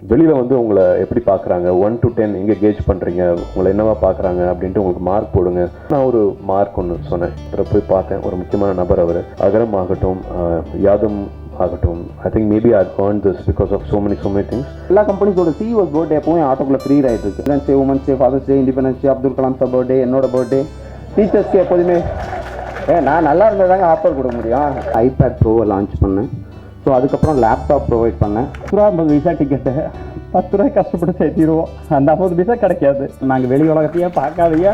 வெளியில் வந்து உங்களை எப்படி பார்க்குறாங்க, 1 to 10 எங்கே கேஜ் பண்ணுறீங்க, உங்களை என்னவா பார்க்குறாங்க அப்படின்ட்டு உங்களுக்கு மார்க் போடுங்க. நான் ஒரு மார்க் ஒன்று சொன்னேன். அப்புறம் போய் பார்த்தேன், ஒரு முக்கியமான நபர் அவர். அகரம் ஆகட்டும், யாதும் ஆகட்டும், ஐ think maybe I earned this because of so many things. எல்லா கம்பெனிஸோட சிஇஓஸ் பர்த்டே எப்பவும் ஆட்டோக்குள்ள ஃப்ரீ ரைட் இருக்கு. Children's day, women's day, father's day, independence day, Abdul Kalam sir birthday, என்னோட பர்த்டே, டீச்சர்ஸ்க்கு எப்போதுமே நான் நல்லா இருந்தால் ஆஃபர் கொடுக்க முடியும். ஐபேட் ப்ரோவை லான்ச் பண்ணேன். ஸோ அதுக்கப்புறம் லேப்டாப் ப்ரொவைட் பண்ணேன். 50 விசா டிக்கெட்டு 10 ரூபாய் கஷ்டப்பட்டு சேர்த்திடுவோம். அந்த 50 விசா கிடைக்காது. நாங்கள் வெளி உலகத்தையே பார்க்காதீங்க,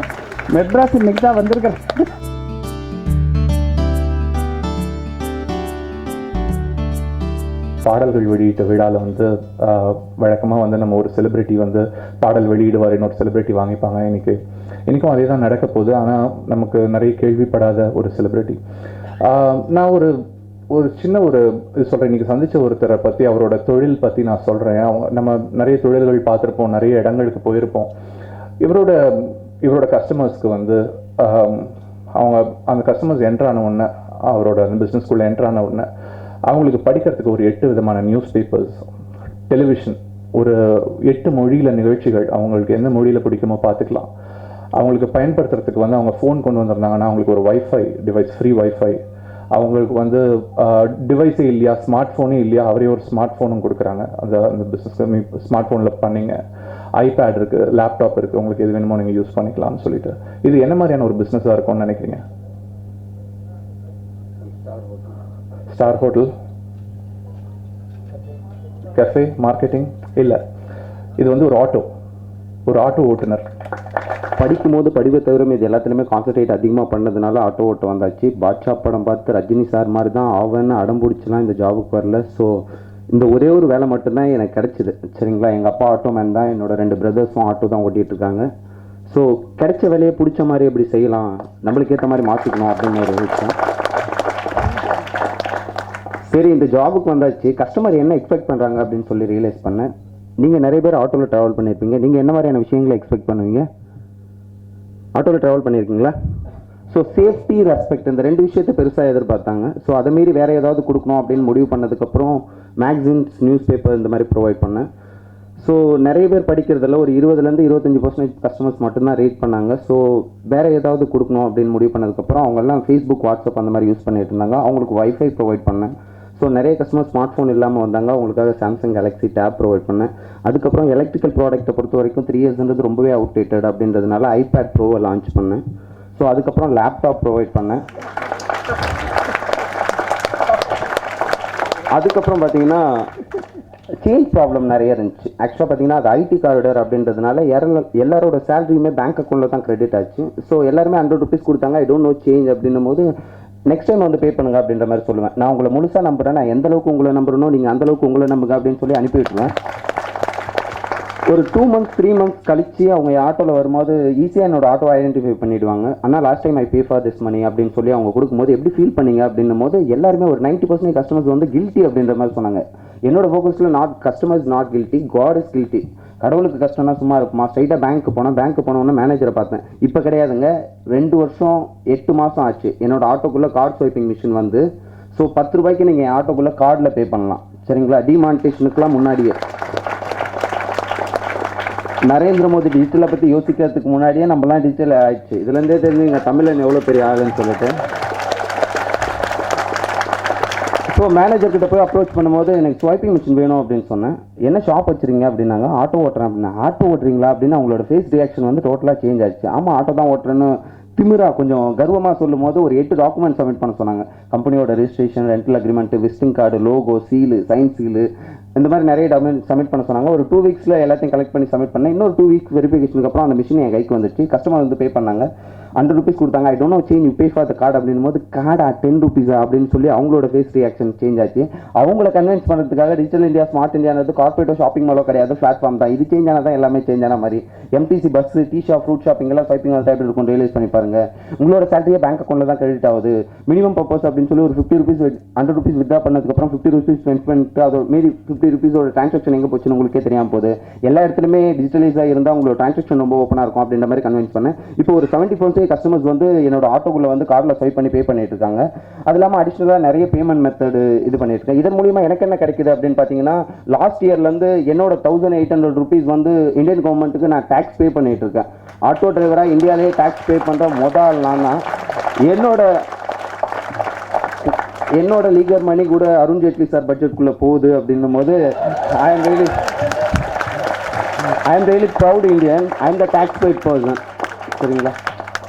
மெட்ராஸ் இன்னைக்கு தான் வந்திருக்கிறேன். பாடல்கள் வெளியிட்ட விழாவில் வந்து வழக்கமாக வந்து நம்ம ஒரு செலிப்ரிட்டி வந்து பாடல் வெளியிடுவார், இன்னொரு செலிப்ரிட்டி வாங்கிப்பாங்க. இன்றைக்கும் அதே தான் நடக்க போகுது. ஆனால் நமக்கு நிறைய கேள்விப்படாத ஒரு செலிப்ரிட்டி. நான் ஒரு சின்ன இது சொல்கிறேன். இன்றைக்கி சந்தித்த ஒருத்தரை பற்றி, அவரோட தொழில் பற்றி நான் சொல்கிறேன். நம்ம நிறைய தொழில்கள் பார்த்துருப்போம், நிறைய இடங்களுக்கு போயிருப்போம். இவரோட கஸ்டமர்ஸ்க்கு வந்து அவங்க அந்த கஸ்டமர்ஸ் என்ட்ரான உடனே, அவரோட அந்த பிஸ்னஸ்குள்ளே என்ட்ரான உடனே அவங்களுக்கு படிக்கிறதுக்கு ஒரு 8 விதமான நியூஸ் பேப்பர்ஸ், டெலிவிஷன், ஒரு 8 மொழியில் நிகழ்ச்சிகள், அவங்களுக்கு எந்த மொழியில் பிடிக்குமோ பார்த்துக்கலாம். அவங்களுக்கு பயன்படுத்துறதுக்கு வந்து அவங்க ஃபோன் கொண்டு வந்திருந்தாங்கன்னா அவங்களுக்கு ஒரு வைஃபை டிவைஸ், ஃப்ரீ வைஃபை. அவங்களுக்கு வந்து டிவைஸே இல்லையா, ஸ்மார்ட் ஃபோனே இல்லையா, அவரே ஒரு ஸ்மார்ட் ஃபோனும் கொடுக்குறாங்க. அந்த பிஸ்னஸ்க்கு ஸ்மார்ட் ஃபோனில் பண்ணிங்க, ஐபேட் இருக்குது, லேப்டாப் இருக்குது, உங்களுக்கு எது வேணுமோ நீங்கள் யூஸ் பண்ணிக்கலாம்னு சொல்லிட்டு. இது என்ன மாதிரியான ஒரு பிஸ்னஸாக இருக்கும்னு நினைக்கிறீங்க? Star hotel, cafe, marketing? இல்லை, இது வந்து ஒரு ஆட்டோ ஓட்டுநர். படிக்கும்போது படிப்பை தவிர இது எல்லாத்துலேயுமே கான்சன்ட்ரேட் அதிகமாக பண்ணதுனால ஆட்டோ ஓட்ட வந்தாச்சு. பாட்ஷா படம் பார்த்து ரஜினி சார் மாதிரி தான் ஆவன்னு அடம்பிடிச்சலாம் இந்த ஜாபுக்கு வரல. ஸோ இந்த ஒரே ஒரு வேலை மட்டும்தான் எனக்கு கிடச்சிது. சரிங்களா, எங்கள் அப்பா ஆட்டோ மேன் தான், என்னோட 2 பிரதர்ஸும் ஆட்டோ தான் ஓட்டிகிட்டு இருக்காங்க. ஸோ கிடைச்ச வேலையை பிடிச்ச மாதிரி எப்படி செய்யலாம், நம்மளுக்கு ஏற்ற மாதிரி மாற்றிக்கணும் அப்படின்னு ஒரு விஷயம். சரி, இந்த ஜாபுக்கு வந்தாச்சு. கஸ்டமர் என்ன எக்ஸ்பெக்ட் பண்ணுறாங்க அப்படின்னு சொல்லி ரியலைஸ் பண்ணேன். நீங்கள் நிறைய பேர் ஆட்டோவில் ட்ராவல் பண்ணியிருப்பீங்க. நீங்கள் என்ன மாதிரியான விஷயங்களை எக்ஸ்பெக்ட் பண்ணுவீங்க? ஆட்டோவில் ட்ராவல் பண்ணியிருக்கீங்களா? ஸோ சேஃப்டி, ரெஸ்பெக்ட், இந்த 2 விஷயத்தை பெருசாக எதிர்பார்த்தாங்க. ஸோ அதை மீறி வேறு ஏதாவது கொடுக்கணும் அப்படின்னு முடிவு பண்ணதுக்கப்புறம் மேக்சின்ஸ், நியூஸ் பேப்பர் இந்த மாதிரி ப்ரொவைட் பண்ணேன். ஸோ நிறைய பேர் படிக்கிறதில்ல, ஒரு 20% 25% கஸ்டமர்ஸ் மட்டும்தான் ரேட் பண்ணாங்க. ஸோ வேறு ஏதாவது கொடுக்கணும் அப்படின்னு முடிவு பண்ணதுக்கப்புறம் அவங்கெல்லாம் ஃபேஸ்புக், வாட்ஸ்அப் அந்த மாதிரி யூஸ் பண்ணிட்டு இருந்தாங்க. அவங்களுக்கு வைஃபை ப்ரொவைட் பண்ணேன். ஸோ நிறைய கஸ்டமர் ஸ்மார்ட் ஃபோன் இல்லாமல் வந்தாங்க, அவங்களுக்காக சாம்சங் கேலக்ஸி டேப் ப்ரொவைட் பண்ணேன். அதுக்கப்புறம் எலக்ட்ரிக்கல் ப்ராடக்ட்டை பொறுத்த வரைக்கும் 3 இயர்ஸ்ன்றது ரொம்பவே அவுட்டேட்டட் அப்படின்றதுனால ஐபேட் ப்ரோவை லான்ச் பண்ணேன். ஸோ அதுக்கப்புறம் லேப்டாப் ப்ரொவைட் பண்ணேன். அதுக்கப்புறம் பார்த்தீங்கன்னா சேஞ்ச் ப்ராப்ளம் நிறைய இருந்துச்சு. ஆக்சுவலாக பார்த்தீங்கன்னா அது ஐடி காரிடர் அப்படின்றதுனால எல்லாரோட சேலரியுமே பேங்க் அக்கௌண்ட்டில் தான் கிரெடிட் ஆச்சு. ஸோ எல்லாருமே 100 ருபீஸ் கொடுத்தாங்க. ஐ டோன்ட் நோ சேஞ்ச் அப்படின்னும் போது நெக்ஸ்ட் டைம் வந்து பே பண்ணுங்க அப்படின்ற மாதிரி சொல்லுவேன். நான் உங்களை முழுசாக நம்புகிறேன், நான் எந்த அளவுக்கு உங்களை நம்புறனோ நீங்கள் அந்தளவுக்கு உங்களை நம்புங்க அப்படின்னு சொல்லி அனுப்பி விட்டுருவேன். ஒரு 2 months 3 months கழிச்சு அவங்க ஆட்டோவில் வரும்போது ஈஸியாக என்னோட ஆட்டோ ஐடென்டிஃபை பண்ணிவிடுவாங்க. ஆனால் last time I pay for this money அப்படின்னு சொல்லி அவங்க கொடுக்கும்போது எப்படி ஃபீல் பண்ணீங்க அப்படின்னும் போது எல்லாருமே ஒரு 90% கஸ்டமர்ஸ் வந்து கில்ட்டி அப்படின்ற மாதிரி சொன்னாங்க. என்னோட ஃபோக்கஸில் customers not guilty, god is guilty. கடவுளுக்கு கஷ்டம்னா சும்மா இருக்குமா? ஸ்ட்ரைட்டாக பேங்க்கு போனோன்னே மேனேஜரை பார்த்தேன். இப்போ கிடையாதுங்க, 2 வருஷம் 8 மாதம் ஆச்சு என்னோட ஆட்டோக்குள்ளே கார்டு ஸ்வைப்பிங் மிஷின் வந்து. ஸோ 10 ரூபாய்க்கு நீங்கள் ஆட்டோக்குள்ளே கார்டில் பே பண்ணலாம். சரிங்களா, டிமானிட்டேஷனுக்குலாம் முன்னாடியே. நரேந்திர மோடி டிஜிட்டலை பற்றி யோசிக்கிறதுக்கு முன்னாடியே நம்மலாம் டிஜிட்டல் ஆயிடுச்சு. இதுலேருந்தே தெரிஞ்சுங்க தமிழன் எவ்வளோ பெரிய ஆளுன்னு சொல்லிட்டு. ஸோ மேனேஜர்கிட்ட போய் அப்ரோச் பண்ணும்போது எனக்கு ஸ்வைப்பிங் மிஷின் வேணும் அப்படின்னு சொன்னேன். என்ன ஷாப் வச்சுருங்க அப்படின்னாங்க. ஆட்டோ ஓட்டுறேன் அப்படின்னா. ஆட்டோ ஓட்டுறீங்களா அப்படின்னு அவங்களோட ஃபேஸ் ரியாக்ஷன் வந்து டோட்டலாக சேஞ்ச் ஆச்சு. ஆமாம், ஆட்டோ தான் ஓட்டுறேன்னு திமிரா கொஞ்சம் கர்வமாக சொல்லும் போது ஒரு 8 டாக்குமெண்ட் சப்மிட் பண்ண சொன்னாங்க. கம்பெனியோட registration, rental agreement, visiting card, logo, seal, sign seal, இந்த மாதிரி நிறைய டாக்குமெண்ட் சப்மிட் பண்ண சொன்னாங்க. ஒரு 2 வீக்ஸில் எல்லாத்தையும் கலெக்ட் பண்ணி சப்மிட் பண்ணேன். இன்னொரு 2 வீக்ஸ் வெரிஃபிகேஷனுக்கு அப்புறம் அந்த மிஷின் என் கைக்கு வந்துச்சு. கஸ்டமர் வந்து பே பண்ணாங்க, 100 ருபீஸ் கொடுத்தாங்க. I don't know change, you pay for the card அப்படின்னும் போது கார்டா 10 ருபீஸா அப்படின்னு சொல்லி அவங்களோட ஃபேஸ் ரியாக்ஷன் சேஞ்ச் ஆச்சு. அவங்கள கன்வின்ஸ் பண்ணுறதுக்காக டிஜிட்டல் இந்தியா, ஸ்மார்ட் இந்தியானது கார்பரேட்டோ ஷாப்பிங் மாலோ கிடையாது, பிளாட்ஃபார்ம் தான். இது சேஞ்ச் ஆனால் தான் எல்லாமே சேஞ்ச் ஆன மாதிரி. MTC bus, tea shop, fruit shopping எல்லாம் ஸ்வைப்பிங் டைப் இருக்கும். ரியலைஸ் பண்ணி பாருங்க, உங்களோட சேலரியே பேங்க் அக்கௌண்ட்டில் தான் கிரெடிட் ஆகுது. மினிமம் பர்பஸ் அப்படின்னு சொல்லி ஒரு 50 ருபீஸ் 100 ருபீஸ் வித்ரா பண்ணதுக்கப்புறம் 50 ருபீஸ் ஸ்பெண்ட் பண்ணிட்டு அது மீறி 50 ருபீஸோட ட்ரான்சாக்ஷன் எங்கே போச்சுன்னு உங்களுக்கே தெரியாமல் போகுது. எல்லா இடத்துலையுமே டிஜிட்டலைஸாக இருந்தால் உங்களோட ட்ரான்சாக்ஷன் ரொம்ப ஓப்பனாக இருக்கும் அப்படின்ற மாதிரி கன்வின்ஸ் பண்ணேன். இப்போ ஒரு 70% கஸ்டமர்ஸ் வந்து என்னோட ஆட்டோக்குள்ளே வந்து கார்டில் ஸ்வைப் பண்ணி பே பண்ணிட்டு இருக்காங்க. அது இல்லாமல் அடிஷ்னலாக நிறைய பேமெண்ட் மெத்தடு இது பண்ணிட்டு இருக்கேன். இதன் மூலிமா எனக்கு என்ன கிடைக்குது அப்படின்னு பார்த்தீங்கன்னா, லாஸ்ட் இயர்லேருந்து என்னோட 1800 ருபீஸ் வந்து இந்தியன் கவர்மெண்ட்டுக்கு நான் டேக்ஸ் பே பண்ணிட்டு இருக்கேன். ஆட்டோ டிரைவராக இந்தியாவிலேயே டேக்ஸ் பே பண்ணுற முதல் நான் தான். என்னோட லீகல் மணி கூட அருண் ஜேட்லி சார் பட்ஜெட்குள்ளே போகுது அப்படின்னும் போது I am really proud Indian. I am the tax paid person. சரிங்களா?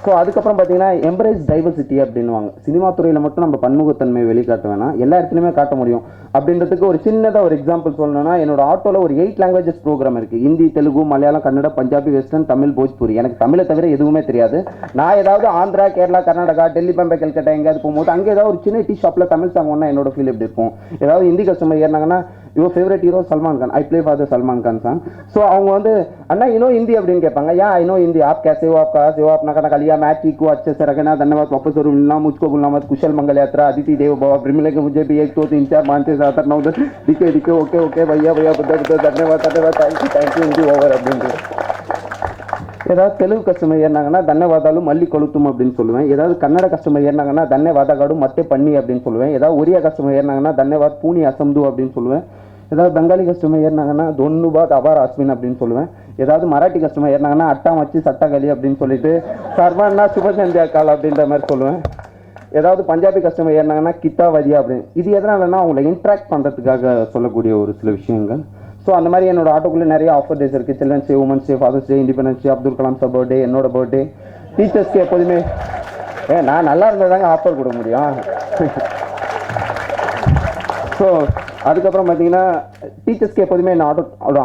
ஸோ அதுக்கப்புறம் பார்த்தீங்கன்னா எம்ப்ரேஸ் டைவர்சிட்டி அப்படின்வாங்க. சினிமா துறையில் மட்டும் நம்ம பன்முகத்தன்மையை வெளிக்காட்ட வேணாம், எல்லா இடத்துலையுமே காட்ட முடியும் அப்படின்றதுக்கு ஒரு சின்னதாக ஒரு எக்ஸாம்பிள் சொல்லணும்னா, என்னோட ஆட்டோவில் ஒரு 8 லாங்குவேஜஸ் ப்ரோக்ராம் இருக்குது. ஹிந்தி, தெலுங்கு, மலையாளம், கன்னடம், பஞ்சாபி, வெஸ்டர்ன், தமிழ், போஜ்பூரி. எனக்கு தமிழை தவிர எதுவுமே தெரியாது. நான் ஏதாவது ஆந்திரா, கேரளா, கர்நாடகா, டெல்லி, பம்பை, கல்கட்டா எங்கேயாவது போகும்போது அங்கே ஏதாவது ஒரு சின்ன டீ ஷாப்பில் தமிழ் சாங் ஒன்றா என்னோட ஃபீல் எப்படி இருக்கும். ஏதாவது ஹிந்தி கஸ்டமர் ஏறினாங்கன்னா, your favourite hero Salman Khan, I play for the Salman Khan song. So அவங்க வந்து அண்ணா இன்னும் ஹிந்தி அப்படின்னு கேட்பாங்க. யா ஐ நோ ஹிந்தி, ஆப் कैसे हो, आपका सेवा अपना करना कलिया मैं ठीक हूँ, अच्छे से रखना, धन्यवाद, वापस और मिलना, मुझको भूलना मत, कुशल मंगल यात्रा, अदिति देव भव, मिलेंगे मुझे भी 1 2 3 4 5 6 7 8 9 10 दिखे ओके ओके भैया धन्यवाद थैंक यू हिंदी ओवर அப்படின்னு. ஏதாவது தெலுங்கு கஸ்டமர் ஏறினாங்கன்னா தன்யவாதாலும் மல்லி கொளுத்தும் அப்படின்னு சொல்லுவேன். ஏதாவது கன்னட கஸ்டமர் ஏறினாங்கன்னா தன்யவாதகாடு மத்தே பண்ணி அப்படின்னு சொல்லுவேன். ஏதாவது ஒரியா கஸ்டமர் ஏறினாங்கன்னா தன்யவாத் பூனி அசம்து அப்படின்னு சொல்லுவேன். ஏதாவது பெங்காலி கஸ்டமர் ஏறினாங்கன்னா தொன்னுபாத் அபார் அஸ்மின் அப்படின்னு சொல்லுவேன். ஏதாவது மராட்டி கஸ்டமர் ஏறினாங்கன்னா அட்டா மச்சி சட்டகளி அப்படின்னு சொல்லிட்டு சர்வானா சுபசந்தியா கால் அப்படின்ற மாதிரி சொல்லுவேன். ஏதாவது பஞ்சாபி கஸ்டமர் ஏறினாங்கன்னா கித்தா வதியா அப்படின்னு. இது எதனாலன்னா அவங்களை இன்ட்ராக்ட் பண்ணுறதுக்காக சொல்லக்கூடிய ஒரு சில விஷயங்கள். ஸோ அந்த மாதிரி என்னோட ஆட்டோக்குள்ளே நிறைய ஆஃபர் டேஸ் இருக்குது. Children's day, women's day, father's day, independence day, Abdul Kalam sir birthday, என்னோட பர்த்டே, டீச்சர்ஸ்க்கு எப்போதுமே நான் நல்லா இருந்தால் தாங்க ஆஃபர் கொடுக்க முடியும். ஸோ அதுக்கப்புறம் பார்த்தீங்கன்னா டீச்சர்ஸ்க்கு எப்போதுமே என்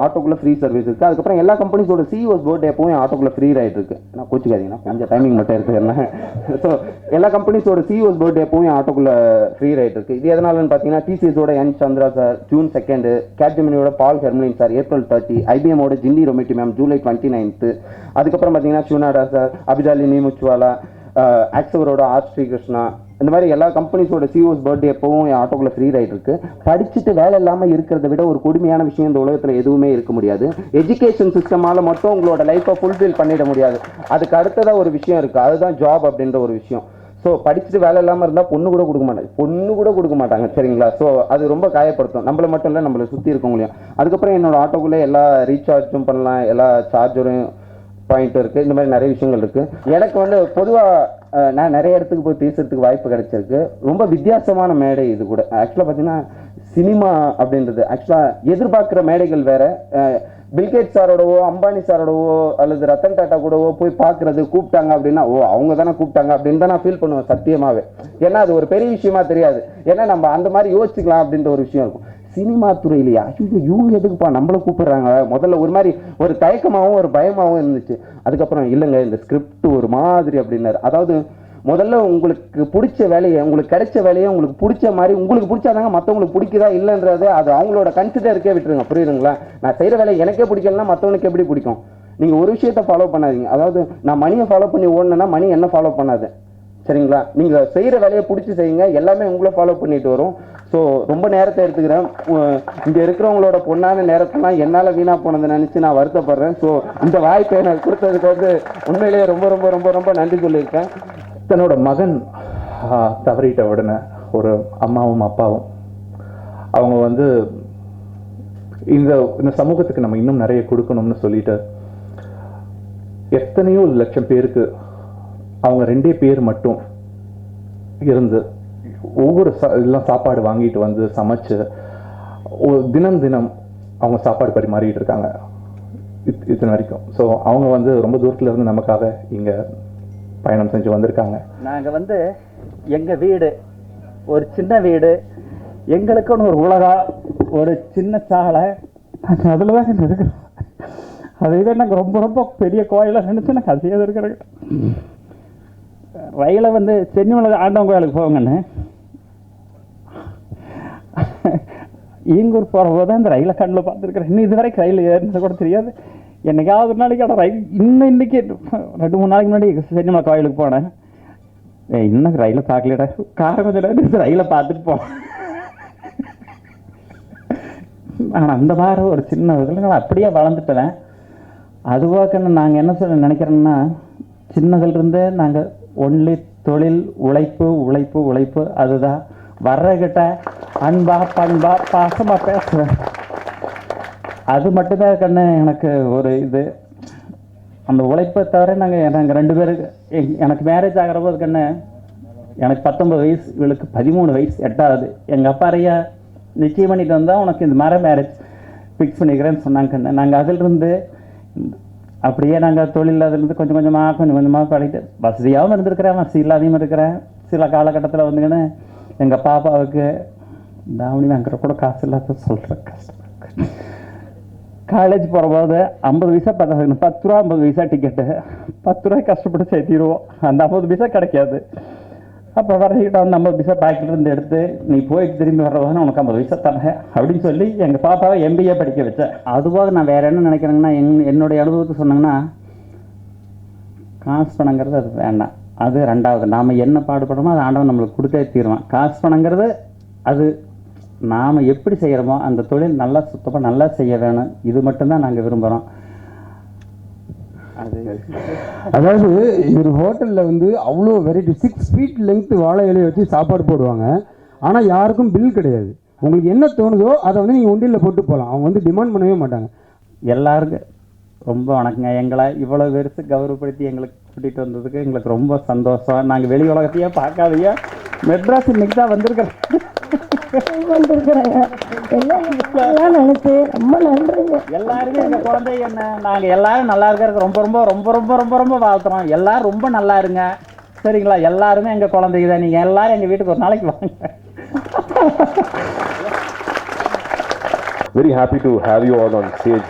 ஆட்டோக்குள்ளே ஃப்ரீ சர்வீஸ் இருக்குது. அதுக்கப்புறம் எல்லா கம்பெனிஸோட சிஇஓஸ் பர்த்டே எப்பவும் என் ஆட்டோக்குள்ளே ஃப்ரீ ரைட் இருக்குது. நான் கோச்சிக்காதீங்கன்னா கொஞ்சம் டைமிங் மட்டும் இருக்குது என்ன. ஸோ எல்லா கம்பெனிஸோட சிஇஓஸ் பர்த்டே எப்பவும் என் ஆட்டோக்குள்ளே ஃப்ரீ ரைட் இருக்குது. இது எதனாலன்னு பார்த்தீங்கன்னா டிசிஎஸோட என் சந்திரா சார் June 2, கேட்ஜெமினியோட பால் ஹெர்மலின் சார் April 30, ஐபிஎம்மோட ஜிண்டி ரொமிட்டி மேம் July 29. அதுக்கப்புறம் பார்த்தீங்கன்னா ஷுனாடா சார், அபிஜாலினி முச்சுவாலா, ஆக்சவரோட ஆர் ஸ்ரீகிருஷ்ணா, இந்த மாதிரி எல்லா கம்பெனிஸோட சிஓஸ் பர்த்டே எப்பவும் என் ஆட்டோக்குள்ள ஃப்ரீ ரைட் இருக்குது. படிச்சுட்டு வேலை இல்லாமல் இருக்கிறத விட ஒரு கொடுமையான விஷயம் இந்த உலகத்தில் எதுவுமே இருக்க முடியாது. எஜுகேஷன் சிஸ்டமால் மட்டும் உங்களோட லைஃப்பை ஃபுல்ஃபில் பண்ணிட முடியாது. அதுக்கு அடுத்ததாக ஒரு விஷயம் இருக்குது, அதுதான் ஜாப் அப்படின்ற ஒரு விஷயம். ஸோ படிச்சுட்டு வேலை இல்லாமல் இருந்தால் பொண்ணு கூட கொடுக்க மாட்டாங்க. சரிங்களா? ஸோ அது ரொம்ப காயப்படுத்தும், நம்மளை மட்டும் இல்லை நம்மளை சுற்றி இருக்கவங்களையும். அதுக்கப்புறம் என்னோட ஆட்டோக்குள்ளே எல்லா ரீசார்ஜும் பண்ணலாம், எல்லா சார்ஜரும் பாயிண்ட் இருக்குது. இந்த மாதிரி நிறைய விஷயங்கள் இருக்குது. எனக்கு வந்து பொதுவாக நான் நிறைய இடத்துக்கு போய் பேசுகிறதுக்கு வாய்ப்பு கிடைச்சிருக்கு. ரொம்ப வித்தியாசமான மேடை இது கூட. ஆக்சுவலாக பார்த்தீங்கன்னா சினிமா அப்படின்றது ஆக்சுவலாக எதிர்பார்க்குற மேடைகள் வேறு. பில்கேட் சாரோடவோ, அம்பானி சாரோடவோ அல்லது ரத்தன் டாட்டா கூடவோ போய் பார்க்குறது கூப்பிட்டாங்க அப்படின்னா அவங்க தானே கூப்பிட்டாங்க அப்படின்னு தான் நான் ஃபீல் பண்ணுவேன் சத்தியமாகவே. ஏன்னா அது ஒரு பெரிய விஷயமா தெரியாது. ஏன்னா நம்ம அந்த மாதிரி யோசிச்சுக்கலாம் அப்படின்ற ஒரு விஷயம் இருக்கும். சினிமா துறையிலையா ஐயோ இவங்க எதுக்குப்பா நம்மளை கூப்பிடுறாங்க, முதல்ல ஒரு மாதிரி ஒரு தயக்கமாகவும் ஒரு பயமாகவும் இருந்துச்சு. அதுக்கப்புறம் இல்லைங்க இந்த ஸ்கிரிப்ட் ஒரு மாதிரி அப்படின்னாரு. அதாவது முதல்ல உங்களுக்கு பிடிச்ச வேலையை, உங்களுக்கு கிடைச்ச வேலையை உங்களுக்கு பிடிச்ச மாதிரி உங்களுக்கு பிடிச்சாதாங்க மற்றவங்களுக்கு பிடிக்குதா இல்லைன்றது அது அவங்களோட கன்சிடருக்கே விட்டுருங்க. புரியுதுங்களா? நான் செய்கிற வேலையை எனக்கே பிடிக்கலன்னா மற்றவனுக்கு எப்படி பிடிக்கும்? நீங்கள் ஒரு விஷயத்தை ஃபாலோ பண்ணாதீங்க. அதாவது நான் மணியை ஃபாலோ பண்ணி ஓடணுன்னா மணி என்ன ஃபாலோ பண்ணாது. சரிங்களா? நீங்கள் செய்கிற வேலையை பிடிச்சி செய்யுங்க, எல்லாமே உங்களை ஃபாலோ பண்ணிட்டு வரும். ஸோ ரொம்ப நேரத்தை எடுத்துக்கிறேன். இங்கே இருக்கிறவங்களோட பொண்ணான நேரத்தெல்லாம் என்னால் வீணாக போனதை நினச்சி நான் வருத்தப்படுறேன். ஸோ இந்த வாய்ப்பை எனக்கு கொடுத்ததுக்கு வந்து உண்மையிலேயே ரொம்ப ரொம்ப ரொம்ப ரொம்ப நன்றி சொல்லியிருக்கேன். தன்னோட மகன் தவறிட்ட உடனே ஒரு அம்மாவும் அப்பாவும் அவங்க வந்து இந்த சமூகத்துக்கு நம்ம இன்னும் நிறைய கொடுக்கணும்னு சொல்லிட்டு எத்தனையோ லட்சம் பேருக்கு அவங்க 2 பேர் மட்டும் இருந்து ஒவ்வொரு எல்லாம் சாப்பாடு வாங்கிட்டு வந்து சமைச்சு தினம் தினம் அவங்க சாப்பாடு பரிமாறிட்டு இருக்காங்க இத்தனை வரைக்கும். ஸோ அவங்க வந்து ரொம்ப தூரத்துல இருந்து நமக்காக இங்க பயணம் செஞ்சு வந்திருக்காங்க. நாங்கள் வந்து எங்கள் வீடு ஒரு சின்ன வீடு, எங்களுக்குன்னு ஒரு உலகம், ஒரு சின்ன சாலை, அதில் தான் இருக்கிறோம். அதை இதை நாங்கள் ரொம்ப ரொம்ப பெரிய கோயிலாக நினச்சி நாங்கள் அதே இருக்கிறேங்க. ரயிலை வந்து சென்னிமலை ஆண்டவன் கோயிலுக்கு போங்கன்னு ஈங்கூர் போகிற போது தான் இந்த ரயிலை கண்ணில் பார்த்துருக்குறேன். இன்னும் இது வரைக்கும் ரயில் ஏறினது கூட தெரியாது. என்னைக்காவது ஒரு நாளைக்கு ஆனால் ரயில் இன்னைக்கு 2-3 நாளைக்கு முன்னாடி சென்னிமலை கோயிலுக்கு போனேன். இன்னும் ரயிலை பார்க்கலடா, காரை கொஞ்சம் ரயிலை பார்த்துட்டு போனேன். ஆனால் அந்த மாதிரி ஒரு சின்ன இதில் நான் அப்படியே வளர்ந்துட்டேன். அதுவாக நாங்கள் என்ன சொல்ல நினைக்கிறோன்னா, சின்னதுலேருந்தே நாங்கள் ஒன்லி தொழில், உழைப்பு உழைப்பு உழைப்பு, அதுதான் வர்றகிட்ட அன்பா பண்பா பாசமாக பேசுவேன். அது மட்டும்தான் கண்ணு எனக்கு ஒரு இது. அந்த உழைப்பை தவிர நாங்கள் 2 பேருக்கு எனக்கு மேரேஜ் ஆகிற போது கண்ணு எனக்கு 19 வயசு, இவளுக்கு 13 வயசு, 8ஆவது. எங்கள் அப்பா ஐயா நிச்சயம் பண்ணிட்டு வந்தால் உனக்கு இந்த மாதிரி மேரேஜ் ஃபிக்ஸ் பண்ணிக்கிறேன்னு சொன்னாங்க கண்ணு. நாங்கள் அதிலிருந்து அப்படியே நாங்கள் தொழில் அதிலிருந்து கொஞ்சம் கொஞ்சமாக படிட்டு வசதியாகவும் இருந்திருக்கிறேன், வசதி இல்லாதையும் இருக்கிறேன். சில காலகட்டத்தில் வந்துங்கன்னு எங்கள் பாப்பாவுக்கு தாவணி வாங்குற கூட காசு இல்லாத சொல்கிறேன். கஷ்டம். காலேஜ் போகிறபோது 50 பைசா 10 ரூபா 50 பைசா டிக்கெட்டு, 10 ரூபாய் கஷ்டப்பட்டு சேர்த்திடுவோம். அந்த 50 பைசா கிடைக்காது. அப்போ வரைக்கிட்ட வந்து 50 பைசா பேக்கிலிருந்து எடுத்து நீ போயிட்டு திரும்பி வர்றவங்க உனக்கு 50 பைசா தரேன் அப்படின்னு சொல்லி எங்கள் பாப்பாவை MBA படிக்க வச்சேன். அதுவாக நான் வேறு என்ன நினைக்கிறேங்கன்னா, என்னுடைய அனுபவத்தை சொன்னாங்கன்னா, காசு பணங்கிறது அது வேண்டாம், அது 2வது. நாம் என்ன பாடுபடுறோமோ அது ஆண்டவன் நம்மளுக்கு கொடுத்தே தீருவான். காசு பணங்கிறது அது நாம் எப்படி செய்கிறோமோ அந்த தொழில் நல்லா சுத்தமாக நல்லா செய்ய வேணும். இது மட்டும்தான் நாங்கள் விரும்புகிறோம். அதாவது ஒரு ஹோட்டலில் வந்து அவ்வளோ வெரைட்டி 6 ஃபீட் லெங்க்த்து வாழை இலையை வச்சு சாப்பாடு போடுவாங்க. ஆனால் யாருக்கும் பில் கிடையாது. உங்களுக்கு என்ன தோணுதோ அதை வந்து நீங்கள் உண்டியில் போட்டு போகலாம். அவங்க வந்து டிமாண்ட் பண்ணவே மாட்டாங்க. எல்லாருக்கும் ரொம்ப வணக்கங்க. எங்களை இவ்வளோ பெருசு கௌரவப்படுத்தி எங்களுக்கு கூட்டிகிட்டு வந்ததுக்கு எங்களுக்கு ரொம்ப சந்தோஷம். நாங்கள் வெளி உலகத்தையே பார்க்காதையே மெட்ராஸ் இன்னைக்கு தான் வந்திருக்கிறேன். நினைச்சு ரொம்ப நன்றிங்க. எல்லாருமே எங்கள் குழந்தை என்ன, நாங்கள் எல்லாரும் நல்லா இருக்கிறதுக்கு ரொம்ப ரொம்ப ரொம்ப ரொம்ப ரொம்ப ரொம்ப வாழ்த்துறோம். எல்லாரும் ரொம்ப நல்லா இருங்க, சரிங்களா? எல்லாருமே எங்கள் குழந்தைங்க தான். நீங்கள் எல்லாரும் எங்கள் வீட்டுக்கு ஒரு நாளைக்கு வாங்க. Very happy to have you all on stage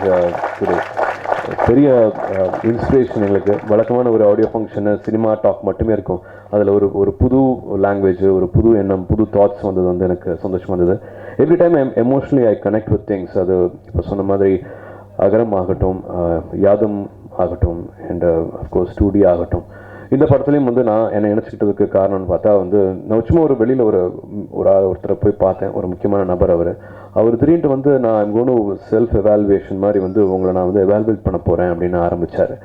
today. பெரிய இன்ஸ்பிரேஷன் எங்களுக்கு. வழக்கமான ஒரு ஆடியோ ஃபங்க்ஷனு சினிமா டாக் மட்டுமே இருக்கும். அதில் ஒரு புது லாங்குவேஜ், ஒரு புது எண்ணம், புது தாட்ஸ் வந்தது வந்து எனக்கு சந்தோஷமாக இருந்தது. Every time emotionally I connect with things. அது இப்போ சொன்ன மாதிரி அகரம் ஆகட்டும், யாதும் ஆகட்டும், அண்ட் அஃப்கோர்ஸ் 2D ஆகட்டும். இந்த படத்துலையும் வந்து நான் என்னை நினச்சிக்கிட்டதுக்கு காரணம்னு பார்த்தா வந்து, நான் சும்மா ஒரு வெளியில் ஒருத்தரை போய் பார்த்தேன், ஒரு முக்கியமான நபர். அவர் திடீர்னு வந்து நான் I'm gonna to self evaluation மாதிரி வந்து உங்களை நான் வந்து எவாலுவேட் பண்ண போகிறேன் அப்படின்னு ஆரம்பித்தார்.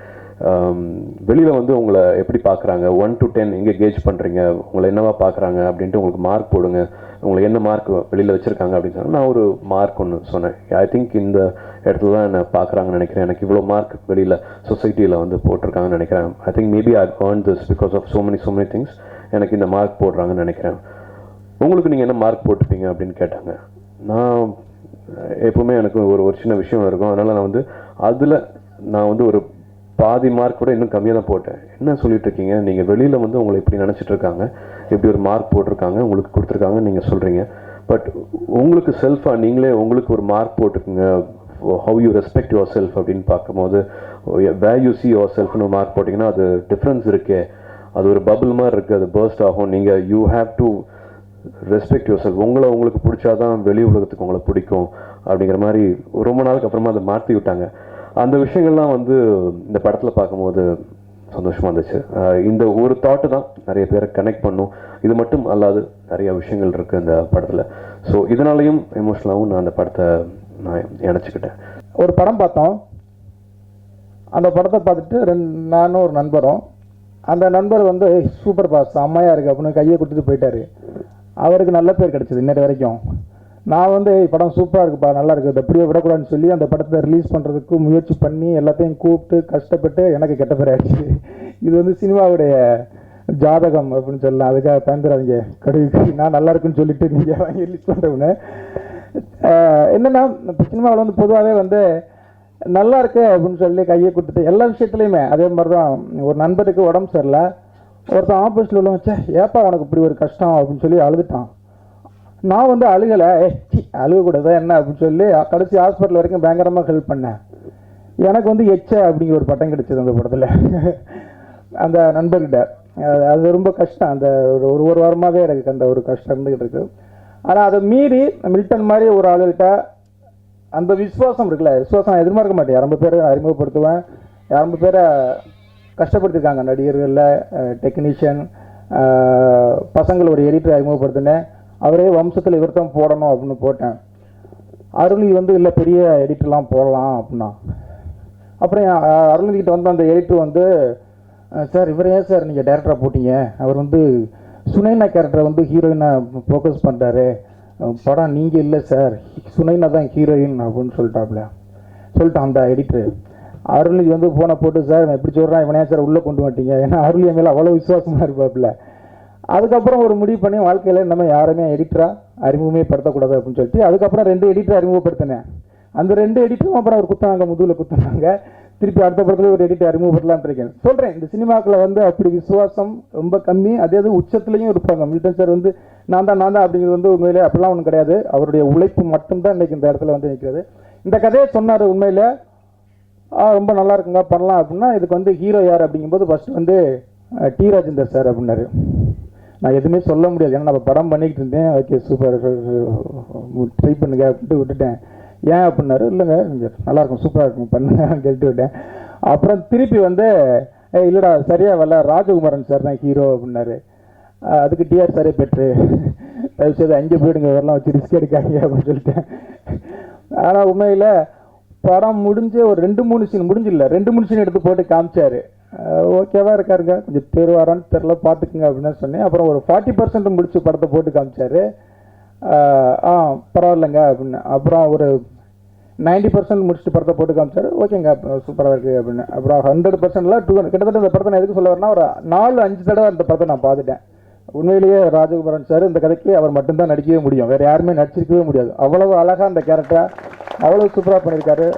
வெளியில் வந்து உங்களை எப்படி பார்க்குறாங்க, 1 to 10 எங்கே கேஜ் பண்ணுறீங்க, உங்களை என்னவா பார்க்குறாங்க அப்படின்ட்டு உங்களுக்கு மார்க் போடுங்க, உங்களுக்கு என்ன மார்க் வெளியில் வச்சுருக்காங்க அப்படின்னு சொன்னால் நான் ஒரு மார்க் ஒன்று சொன்னேன். ஐ திங்க் இந்த இடத்துல தான் என்னை பார்க்குறாங்கன்னு நினைக்கிறேன். எனக்கு இவ்வளோ மார்க் வெளியில் சொசைட்டியில் வந்து போட்டிருக்காங்கன்னு நினைக்கிறேன். I think maybe I earned this because of so many things. எனக்கு இந்த மார்க் போடுறாங்கன்னு நினைக்கிறேன். உங்களுக்கு நீங்கள் என்ன மார்க் போட்டுப்பீங்க அப்படின்னு கேட்டாங்க. நான் எப்போவுமே எனக்கு ஒரு சின்ன விஷயம் இருக்கும். அதனால் நான் வந்து அதில் நான் வந்து ஒரு பாதி மார்க் கூட இன்னும் கம்மியாக தான் போட்டேன். என்ன சொல்லிட்டு இருக்கீங்க, நீங்கள் வெளியில் வந்து உங்களை இப்படி நினச்சிட்டு இருக்காங்க, இப்படி ஒரு மார்க் போட்டிருக்காங்க, உங்களுக்கு கொடுத்துருக்காங்கன்னு நீங்கள் சொல்கிறீங்க. பட் உங்களுக்கு செல்ஃபாக நீங்களே உங்களுக்கு ஒரு மார்க் போட்டுக்குங்க, how you respect yourself அப்படின்னு பார்க்கும்போது where you see yourself னு மார்க் போட்டிங்கன்னா அது டிஃப்ரென்ஸ் இருக்கே. அது ஒரு பபிள் மாதிரி இருக்குது, அது பர்ஸ்ட் ஆகும். நீங்கள் you have to respect your self. உங்களுக்கு பிடிச்சாதான் வெளி உலகத்துக்கு உங்களை பிடிக்கும் அப்படிங்கிற மாதிரி ரொம்ப நாளுக்கு அப்புறமா அதை மாற்றி விட்டாங்க. அந்த விஷயங்கள்லாம் வந்து இந்த படத்தில் பார்க்கும்போது சந்தோஷமாக இருந்துச்சு. இந்த ஒரு தாட்டு தான் நிறைய பேரை கனெக்ட் பண்ணும். இது மட்டும் அல்லாது நிறைய விஷயங்கள் இருக்குது இந்த படத்தில். ஸோ இதனாலையும் எமோஷ்னலாகவும் நான் அந்த படத்தை நான் இணைச்சிக்கிட்டேன். ஒரு படம் பார்த்தோம். அந்த படத்தை பார்த்துட்டு நானும் ஒரு நண்பரும், அந்த நண்பர் வந்து சூப்பர் பாஸ் செம்மையாக இருக்குது அப்படின்னு கையை கொடுத்துட்டு போயிட்டார். அவருக்கு நல்ல பேர் கிடச்சிது இன்னொரு வரைக்கும். நான் வந்து படம் சூப்பராக இருக்குப்பா, நல்லா இருக்குது, இதை எப்படியோ விடக்கூடாதுன்னு சொல்லி அந்த படத்தை ரிலீஸ் பண்ணுறதுக்கு முயற்சி பண்ணி எல்லாத்தையும் கூப்பிட்டு கஷ்டப்பட்டு எனக்கு கெட்ட பேர் ஆயிடுச்சு. இது வந்து சினிமாவுடைய ஜாதகம் அப்படின்னு சொல்லலாம். அதுக்காக பயந்துடாதீங்க, கடுகு நான் நல்லா இருக்குன்னு சொல்லிட்டு நீங்கள் வாங்கி ரிலீஸ் பண்ணுறவனு. என்னென்னா இப்போ சினிமாவில் வந்து பொதுவாகவே வந்து நல்லா இருக்கு அப்படின்னு சொல்லி கையை கொடுத்துட்டு எல்லா விஷயத்துலையுமே அதே மாதிரி தான். ஒரு நண்பருக்கு உடம்பு சரியில்லை, ஒருத்தன் ஆப்போசிட்டில் உள்ள வச்சா ஏப்பா உனக்கு இப்படி ஒரு கஷ்டம் அப்படின்னு சொல்லி அழுதுட்டான். நான் வந்து அழுகலை, அழுகக்கூடாது என்ன அப்படின்னு சொல்லி கடைசி ஹாஸ்பிட்டல் வரைக்கும் பயங்கரமாக ஹெல்ப் பண்ணேன். எனக்கு வந்து அப்படிங்கிற ஒரு பட்டம் கிடைச்சது அந்த படத்தில் அந்த நண்பர்கிட்ட. அது ரொம்ப கஷ்டம். அந்த ஒரு வாரமாகவே எனக்கு அந்த ஒரு கஷ்டம் இருந்துக்கிட்டு இருக்கு. ஆனால் அதை மீறி மில்டன் மாதிரி ஒரு ஆளுகிட்ட அந்த விசுவாசம் இருக்குல்ல, விசுவாசம் நான் எதிர்பார்க்க மாட்டேன். ரொம்ப பேரை அறிமுகப்படுத்துவேன், ரொம்ப பேரை கஷ்டப்படுத்திருக்காங்க. நடிகர்களில் டெக்னீஷியன், பசங்கள் ஒரு எடிட்டர் அறிமுகப்படுத்தினேன். அவரே வம்சத்தில் இவர்தான் போடணும் அப்படின்னு போட்டேன். அருள்நிதி வந்து இல்லை பெரிய எடிட்டர்லாம் போடலாம் அப்படின்னா. அப்புறம் அருள்நிதிக்கிட்ட வந்து அந்த எடிட்டர் வந்து சார் இவர் ஏன் சார் நீங்கள் டேரக்டராக போட்டீங்க, அவர் வந்து சுனைனா கேரக்டரை வந்து ஹீரோயினை ஃபோக்கஸ் பண்ணுறாரு, படம் நீங்கள் இல்லை சார் சுனைனா தான் ஹீரோயின் அப்படின்னு சொல்லிட்டான் அந்த எடிட்டரு. அருள்நிதி வந்து ஃபோனை போட்டு சார் எப்படி சொல்கிறான் இவனே சார் உள்ளே கொண்டு வந்துட்டீங்க, ஏன்னா அருள் மேலே அவ்வளோ விசுவாசமாக இருப்பாப்புல. அதுக்கப்புறம் ஒரு முடிவு பண்ணி வாழ்க்கையில் நம்ம யாருமே எடிட்டராக அறிமுகமே படுத்தக்கூடாது அப்படின்னு சொல்லிட்டு அதுக்கப்புறம் 2 எடிட்டர் அறிமுகப்படுத்தினேன். அந்த 2 எடிட்டரும் அப்புறம் அவர் குத்தாங்க, முதுகில் குத்துனாங்க. திருப்பி அடுத்த படத்தில் ஒரு எடிட்டர் அறிமுகப்படுத்தலான்னு இருக்கேன். சொல்கிறேன், இந்த சினிமாக்களில் வந்து அப்படி விசுவாசம் ரொம்ப கம்மி. அதே உச்சத்துலையும் இருப்பாங்க. மில்டன் சார் வந்து நான் தான் அப்படிங்கிறது வந்து உண்மையிலே அப்படிலாம் ஒன்றும் கிடையாது. அவருடைய உழைப்பு மட்டும்தான் இன்றைக்கி இந்த இடத்துல வந்து நிற்கிறது. இந்த கதையை சொன்னார் உண்மையில் ரொம்ப நல்லா இருக்குங்க பண்ணலாம் அப்படின்னா. இதுக்கு வந்து ஹீரோ யார் அப்படிங்கும்போது ஃபஸ்ட்டு வந்து டி ராஜேந்தர் சார் அப்படின்னாரு. நான் எதுவுமே சொல்ல முடியாது, ஏன்னா நம்ம படம் பண்ணிக்கிட்டு இருந்தேன். ஓகே சூப்பர் ட்ரை பண்ணுங்க அப்படின்ட்டு விட்டுட்டேன். ஏன் அப்படின்னாரு, இல்லைங்க நல்லாயிருக்கும் சூப்பராக இருக்கும் பண்ணுங்க கேட்டு விட்டேன். அப்புறம் திருப்பி வந்து இல்லைடா சரியா வரல, ராஜகுமாரன் சார் தான் ஹீரோ அப்படின்னாரு. அதுக்கு டிஆர் சாரே பெற்று தயவுசெய்து அங்கே போயிடுங்க, வரலாம் வச்சு ரிஸ்க் எடுக்காதீங்க அப்படின்னு சொல்லிட்டேன். ஆனால் உண்மையில் படம் முடிஞ்சு ஒரு 2-3 சீன் முடிஞ்சில்ல, 2-3 சீன் எடுத்து போட்டு காமிச்சார். ஓகேவா இருக்காருங்க, கொஞ்சம் தேர்வாரான்னு தெரில பார்த்துக்குங்க அப்படின்னு சொன்னேன். அப்புறம் ஒரு 40% முடிச்சு படத்தை போட்டு காமிச்சார். பரவாயில்லைங்க அப்படின்னு. அப்புறம் ஒரு 90% முடிச்சுட்டு படத்தை போட்டு காமிச்சார். ஓகேங்க சூப்பராக இருக்குது அப்படின்னு. அப்புறம் 100%ல 200 கிட்டத்தட்ட இந்த படத்தை நான் எதுக்கு சொல்ல வரேன்னா ஒரு 4-5 தடவை அந்த படத்தை நான் பார்த்துட்டேன். உண்மையிலேயே ராஜகுமாரன் சார் இந்த கதைக்கு அவர் மட்டும்தான் நடிக்கவே முடியும், வேறு யாருமே நடிச்சிருக்கவே முடியாது. அவ்வளவு அழகாக அந்த கேரக்டரை அவ்வளோ சூப்பராக பண்ணியிருக்காரு.